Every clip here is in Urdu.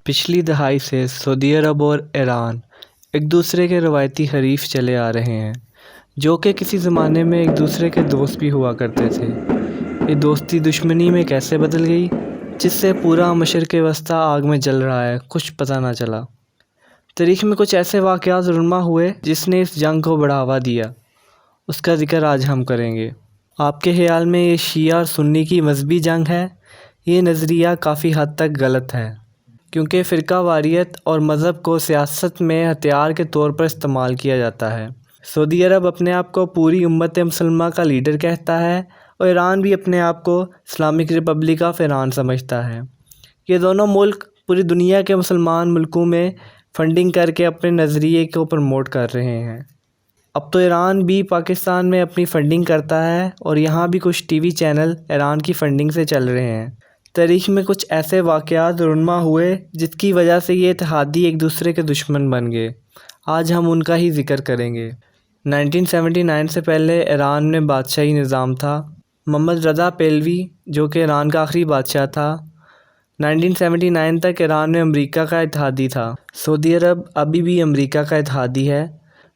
پچھلی دہائی سے سعودی عرب اور ایران ایک دوسرے کے روایتی حریف چلے آ رہے ہیں، جو کہ کسی زمانے میں ایک دوسرے کے دوست بھی ہوا کرتے تھے۔ یہ دوستی دشمنی میں کیسے بدل گئی، جس سے پورا مشرق وسطیٰ آگ میں جل رہا ہے، کچھ پتہ نہ چلا۔ تاریخ میں کچھ ایسے واقعات رونما ہوئے جس نے اس جنگ کو بڑھاوا دیا، اس کا ذکر آج ہم کریں گے۔ آپ کے خیال میں یہ شیعہ اور سنی کی مذہبی جنگ ہے؟ یہ نظریہ کافی حد تک غلط ہے، کیونکہ فرقہ واریت اور مذہب کو سیاست میں ہتھیار کے طور پر استعمال کیا جاتا ہے۔ سعودی عرب اپنے آپ کو پوری امت مسلمہ کا لیڈر کہتا ہے اور ایران بھی اپنے آپ کو اسلامک ریپبلک آف ایران سمجھتا ہے۔ یہ دونوں ملک پوری دنیا کے مسلمان ملکوں میں فنڈنگ کر کے اپنے نظریے کو پروموٹ کر رہے ہیں۔ اب تو ایران بھی پاکستان میں اپنی فنڈنگ کرتا ہے اور یہاں بھی کچھ ٹی وی چینل ایران کی فنڈنگ سے چل رہے ہیں۔ تاریخ میں کچھ ایسے واقعات رونما ہوئے جس کی وجہ سے یہ اتحادی ایک دوسرے کے دشمن بن گئے، آج ہم ان کا ہی ذکر کریں گے۔ 1979 سے پہلے ایران میں بادشاہی نظام تھا۔ محمد رضا پہلوی جو کہ ایران کا آخری بادشاہ تھا، 1979 تک ایران میں امریکہ کا اتحادی تھا۔ سعودی عرب ابھی بھی امریکہ کا اتحادی ہے۔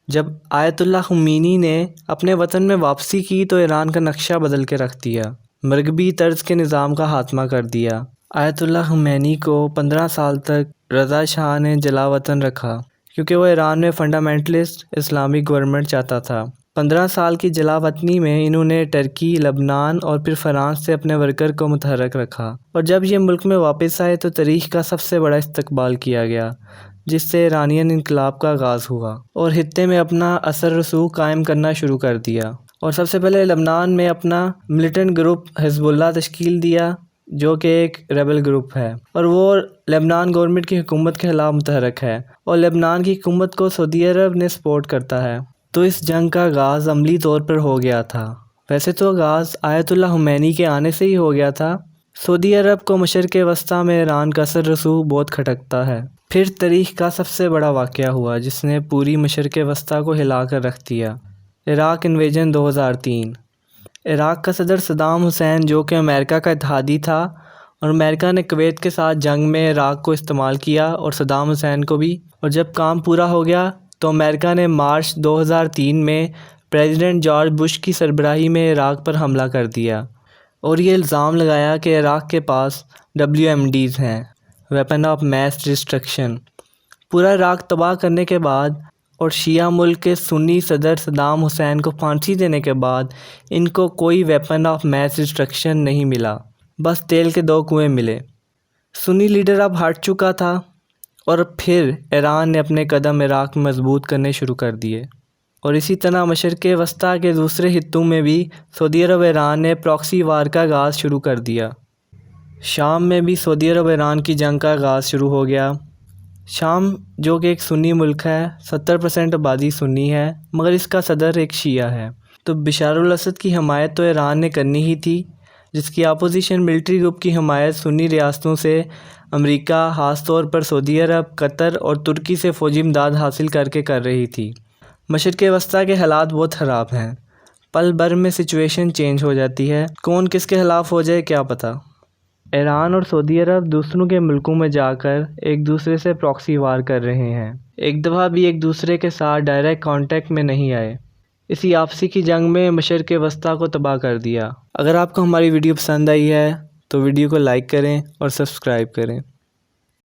جب آیت اللہ خمینی نے اپنے وطن میں واپسی کی تو ایران کا نقشہ بدل کے رکھ دیا، مغربی طرز کے نظام کا خاتمہ کر دیا۔ آیت اللہ خمینی کو 15 سال تک رضا شاہ نے جلا وطن رکھا، کیونکہ وہ ایران میں فنڈامنٹلسٹ اسلامک گورنمنٹ چاہتا تھا۔ 15 سال کی جلا وطنی میں انہوں نے ترکی، لبنان اور پھر فرانس سے اپنے ورکر کو متحرک رکھا، اور جب یہ ملک میں واپس آئے تو تاریخ کا سب سے بڑا استقبال کیا گیا، جس سے ایرانین انقلاب کا آغاز ہوا اور خطے میں اپنا اثر رسوخ قائم کرنا شروع کر دیا۔ اور سب سے پہلے لبنان میں اپنا ملیٹنٹ گروپ حزب اللہ تشکیل دیا، جو کہ ایک ریبل گروپ ہے، اور وہ لبنان گورنمنٹ کی حکومت کے خلاف متحرک ہے اور لبنان کی حکومت کو سعودی عرب نے سپورٹ کرتا ہے۔ تو اس جنگ کا آغاز عملی طور پر ہو گیا تھا۔ ویسے تو آغاز آیت اللہ خمینی کے آنے سے ہی ہو گیا تھا۔ سعودی عرب کو مشرق وسطیٰ میں ایران کا اثر رسوخ بہت کھٹکتا ہے۔ پھر تاریخ کا سب سے بڑا واقعہ ہوا جس نے پوری مشرق وسطیٰ کو ہلا کر رکھ دیا، عراق انویژن 2003۔ عراق کا صدر صدام حسین جو کہ امریکہ کا اتحادی تھا، اور امریکہ نے کویت کے ساتھ جنگ میں عراق کو استعمال کیا اور صدام حسین کو بھی، اور جب کام پورا ہو گیا تو امریکہ نے مارچ 2003 میں پریزیڈنٹ جارج بش کی سربراہی میں عراق پر حملہ کر دیا اور یہ الزام لگایا کہ عراق کے پاس WMDs ہیں، ویپن آف میس ڈسٹرکشن۔ پورا عراق تباہ کرنے کے بعد اور شیعہ ملک کے سنی صدر صدام حسین کو پھانسی دینے کے بعد ان کو کوئی ویپن آف میس ڈسٹرکشن نہیں ملا، بس تیل کے 2 کنویں ملے۔ سنی لیڈر اب ہٹ چکا تھا اور پھر ایران نے اپنے قدم عراق میں مضبوط کرنے شروع کر دیے، اور اسی طرح مشرق وسطیٰ کے دوسرے خطوں میں بھی سعودی عرب ایران نے پراکسی وار کا آغاز شروع کر دیا۔ شام میں بھی سعودی عرب ایران کی جنگ کا آغاز شروع ہو گیا۔ شام جو کہ ایک سنی ملک ہے، 70% آبادی سنی ہے، مگر اس کا صدر ایک شیعہ ہے، تو بشار الاسد کی حمایت تو ایران نے کرنی ہی تھی، جس کی اپوزیشن ملٹری گروپ کی حمایت سنی ریاستوں سے امریکہ، خاص طور پر سعودی عرب، قطر اور ترکی سے فوجی امداد حاصل کر رہی تھی۔ مشرق وسطیٰ کے حالات بہت خراب ہیں، پل بھر میں سچویشن چینج ہو جاتی ہے، کون کس کے خلاف ہو جائے کیا پتہ۔ ایران اور سعودی عرب دوسروں کے ملکوں میں جا کر ایک دوسرے سے پراکسی وار کر رہے ہیں، ایک دفعہ بھی ایک دوسرے کے ساتھ ڈائریکٹ کانٹیکٹ میں نہیں آئے۔ اسی آپسی کی جنگ میں مشرق وسطیٰ کو تباہ کر دیا۔ اگر آپ کو ہماری ویڈیو پسند آئی ہے تو ویڈیو کو لائک کریں اور سبسکرائب کریں۔